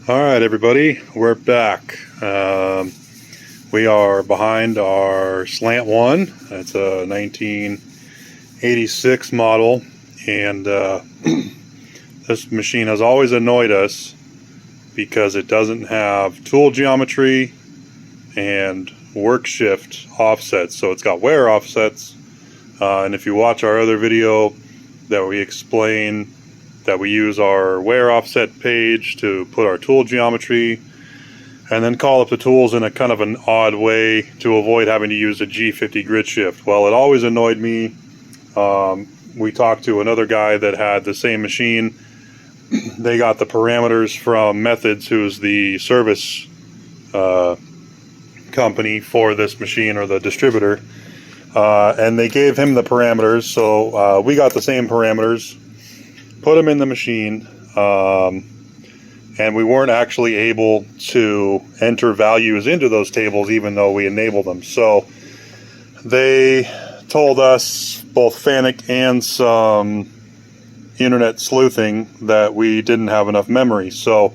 All right, everybody, we're back. We are behind our Slant 1. It's a 1986 model, and this machine has always annoyed us because it doesn't have tool geometry and work shift offsets. So it's got wear offsets, and if you watch our other video that we explain that we use our wear offset page to put our tool geometry and then call up the tools in a kind of an odd way to avoid having to use a G50 grid shift. Well, it always annoyed me. We talked to another guy that had the same machine. They got the parameters from Methods, who's the service company for this machine, or the distributor, and they gave him the parameters. So we got the same parameters, put them in the machine, and we weren't actually able to enter values into those tables even though we enabled them. So they told us, both Fanuc and some internet sleuthing, that we didn't have enough memory. So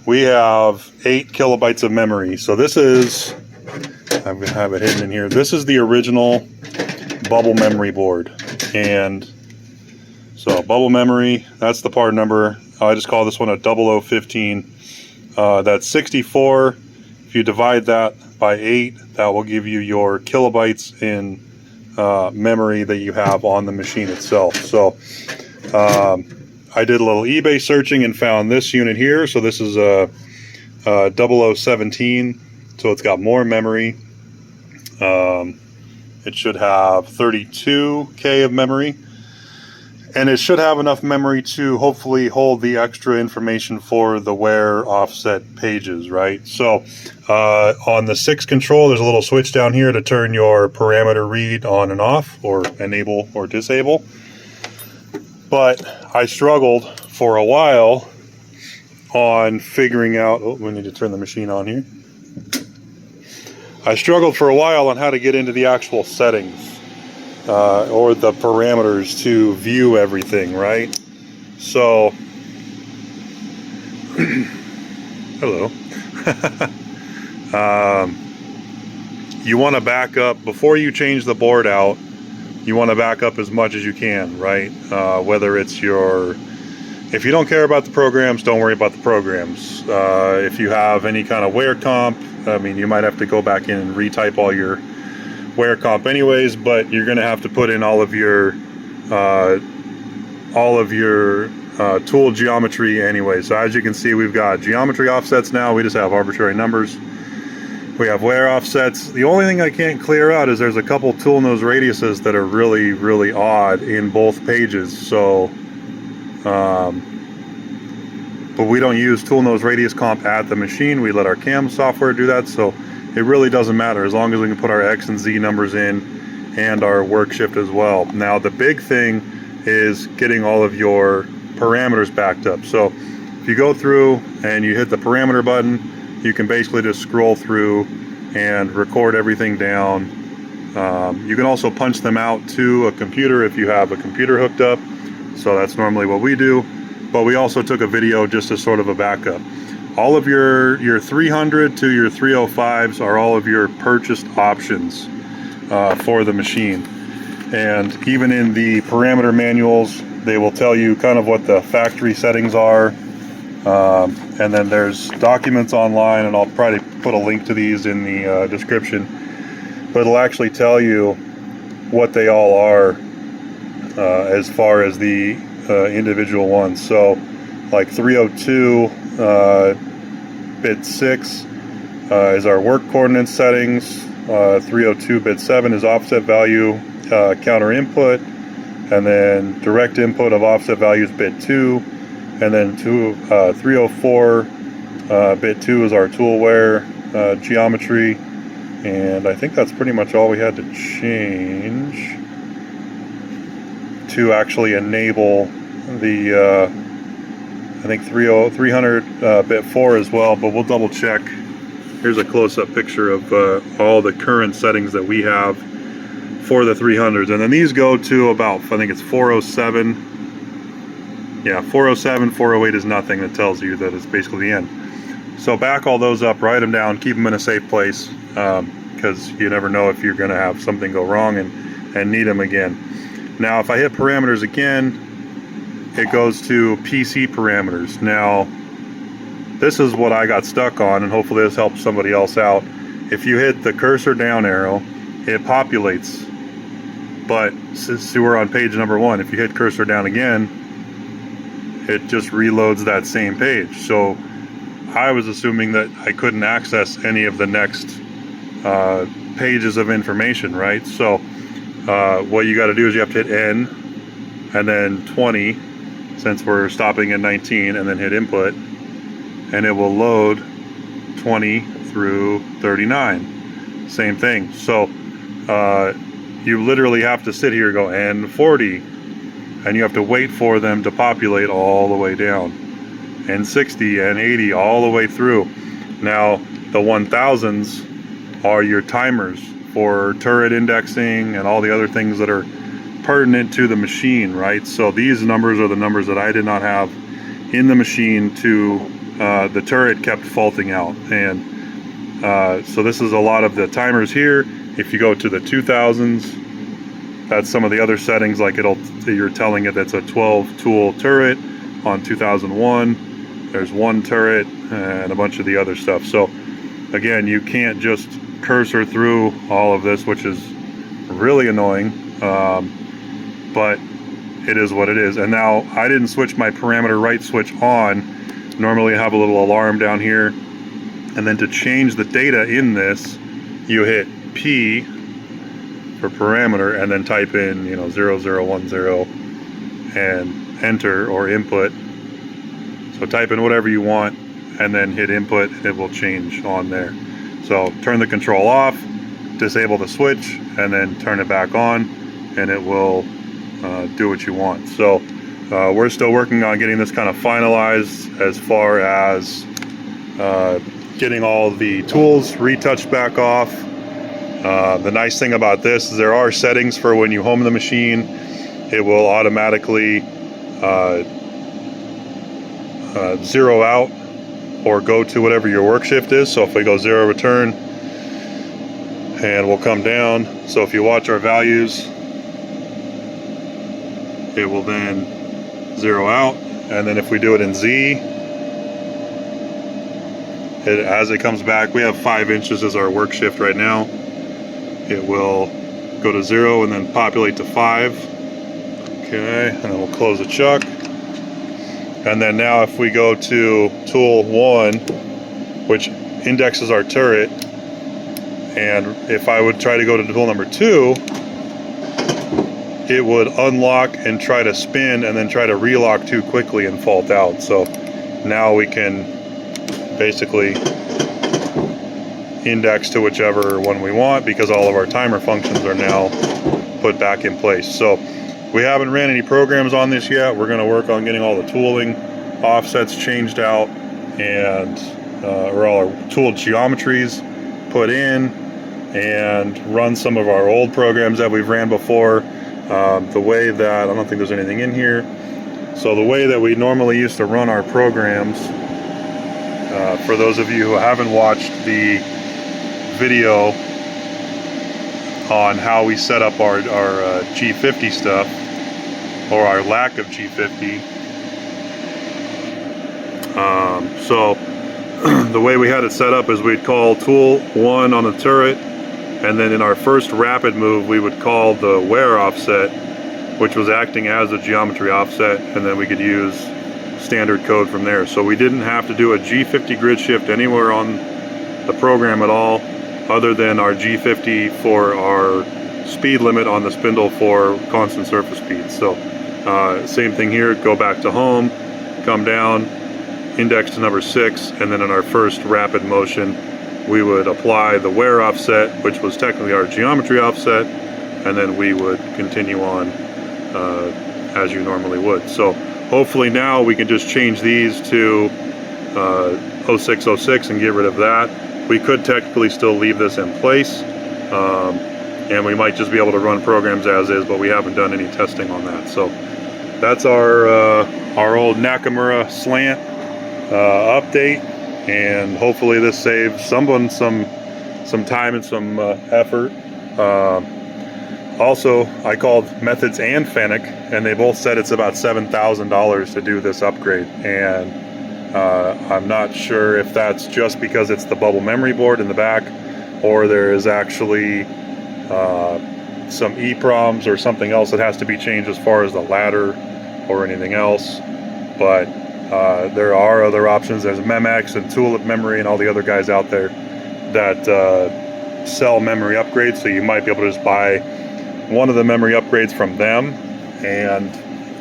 we have 8 kilobytes of memory. So this is, I'm going to have it hidden in here, this is the original bubble memory board. And so bubble memory, that's the part number. I just call this one a 0015. That's 64. If you divide that by 8, that will give you your kilobytes in memory that you have on the machine itself. So I did a little eBay searching and found this unit here. So this is a 0017. So it's got more memory. It should have 32K of memory. And it should have enough memory to hopefully hold the extra information for the wear offset pages, right? So on the 6 control, there's a little switch down here to turn your parameter read on and off, or enable or disable. But I struggled for a while on figuring out, oh, we need to turn the machine on here. I struggled for a while on how to get into the actual settings. Or the parameters to view everything, right? So, hello. You want to back up before you change the board out. You want to back up as much as you can, right? Whether it's your, if you don't care about the programs, don't worry about the programs. If you have any kind of wear comp, I mean, you might have to go back in and retype all your wear comp anyways, but you're going to have to put in all of your tool geometry anyway. So as you can see, we've got geometry offsets now. We just have arbitrary numbers. We have wear offsets. The only thing I can't clear out is there's a couple tool nose radiuses that are really, really odd in both pages. So but we don't use tool nose radius comp at the machine. We let our CAM software do that. So it really doesn't matter as long as we can put our X and Z numbers in and our work shift as well. Now the big thing is getting all of your parameters backed up. So if you go through and you hit the parameter button, you can basically just scroll through and record everything down. You can also punch them out to a computer if you have a computer hooked up. So that's normally what we do. But we also took a video just as sort of a backup. All of your 300 to your 305s are all of your purchased options for the machine. And even in the parameter manuals, they will tell you kind of what the factory settings are. And then there's documents online, and I'll probably put a link to these in the description. But it'll actually tell you what they all are as far as the individual ones. So like 302 bit 6 is our work coordinate settings. 302 bit 7 is offset value counter input, and then direct input of offset values bit 2, and then 304 bit 2 is our tool wear geometry. And I think that's pretty much all we had to change to actually enable the I think 300 bit 4 as well, but we'll double check. Here's a close-up picture of all the current settings that we have for the 300s, and then these go to about, I think it's 407. Yeah, 407, 408 is nothing. That tells you that it's basically the end. So back all those up, write them down, keep them in a safe place, because you never know if you're going to have something go wrong and need them again. Now if I hit parameters again, it goes to PC parameters. Now this is what I got stuck on, and hopefully this helps somebody else out. If you hit the cursor down arrow, it populates, but since we're on page number 1, if you hit cursor down again, it just reloads that same page. So I was assuming that I couldn't access any of the next pages of information, right? So what you got to do is you have to hit N and then 20, since we're stopping at 19, and then hit input, and it will load 20 through 39. Same thing. So you literally have to sit here, go N40, and you have to wait for them to populate all the way down. N60, N80, all the way through. Now the 1000s are your timers for turret indexing and all the other things that are pertinent to the machine, right? So these numbers are the numbers that I did not have in the machine to the turret kept faulting out. And so this is a lot of the timers here. If you go to the 2000s, that's some of the other settings, like you're telling it that's a 12 tool turret. On 2001, there's 1 turret and a bunch of the other stuff. So again, you can't just cursor through all of this, which is really annoying, but it is what it is. And now I didn't switch my parameter right switch on. Normally I have a little alarm down here, and then to change the data in this, you hit P for parameter and then type in 0010 and enter or input. So type in whatever you want and then hit input, and it will change on there. So turn the control off, disable the switch, and then turn it back on, and it will do what you want. So we're still working on getting this kind of finalized as far as getting all the tools retouched back off. The nice thing about this is there are settings for when you home the machine. It will automatically zero out or go to whatever your work shift is. So if we go 0 return, and we'll come down. So if you watch our values, it will then 0 out. And then if we do it in Z, as it comes back, we have 5 inches as our work shift right now. It will go to 0 and then populate to 5. Okay, and then we'll close the chuck. And then now if we go to tool 1, which indexes our turret, and if I would try to go to tool number 2, it would unlock and try to spin and then try to relock too quickly and fault out. So now we can basically index to whichever one we want, because all of our timer functions are now put back in place. So we haven't ran any programs on this yet. We're going to work on getting all the tooling offsets changed out, and or all our tool geometries put in, and run some of our old programs that we've ran before. The way that, I don't think there's anything in here. So the way that we normally used to run our programs, for those of you who haven't watched the video on how we set up our G50 stuff, or our lack of G50. So the way we had it set up is we'd call tool 1 on the turret, and then in our first rapid move we would call the wear offset, which was acting as a geometry offset, and then we could use standard code from there. So we didn't have to do a G50 grid shift anywhere on the program at all, other than our G50 for our speed limit on the spindle for constant surface speed. So same thing here, go back to home, come down, index to number 6, and then in our first rapid motion we would apply the wear offset, which was technically our geometry offset, and then we would continue on as you normally would. So hopefully now we can just change these to 0606 and get rid of that. We could technically still leave this in place, and we might just be able to run programs as is, but we haven't done any testing on that. So that's our old Nakamura slant update, and hopefully this saves someone some time and some effort. Also, I called Methods and Fanuc, and they both said it's about $7,000 to do this upgrade, and I'm not sure if that's just because it's the bubble memory board in the back, or there is actually some EEPROMs or something else that has to be changed as far as the ladder or anything else. But there are other options. There's Memex and Tulip Memory and all the other guys out there that sell memory upgrades, so you might be able to just buy one of the memory upgrades from them and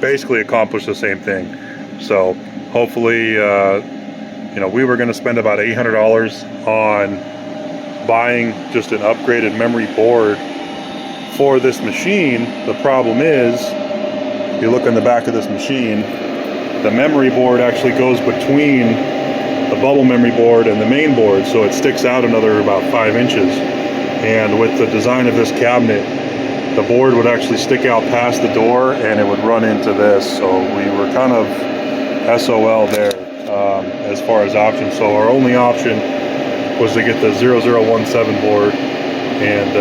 basically accomplish the same thing. So hopefully, you know, we were going to spend about $800 on buying just an upgraded memory board for this machine. The problem is, if you look in the back of this machine, the memory board actually goes between the bubble memory board and the main board, so it sticks out another about 5 inches. And with the design of this cabinet, the board would actually stick out past the door and it would run into this. So we were kind of SOL there as far as options. So our only option was to get the 0017 board, and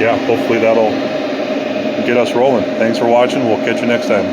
yeah, hopefully that'll get us rolling. Thanks for watching. We'll catch you next time.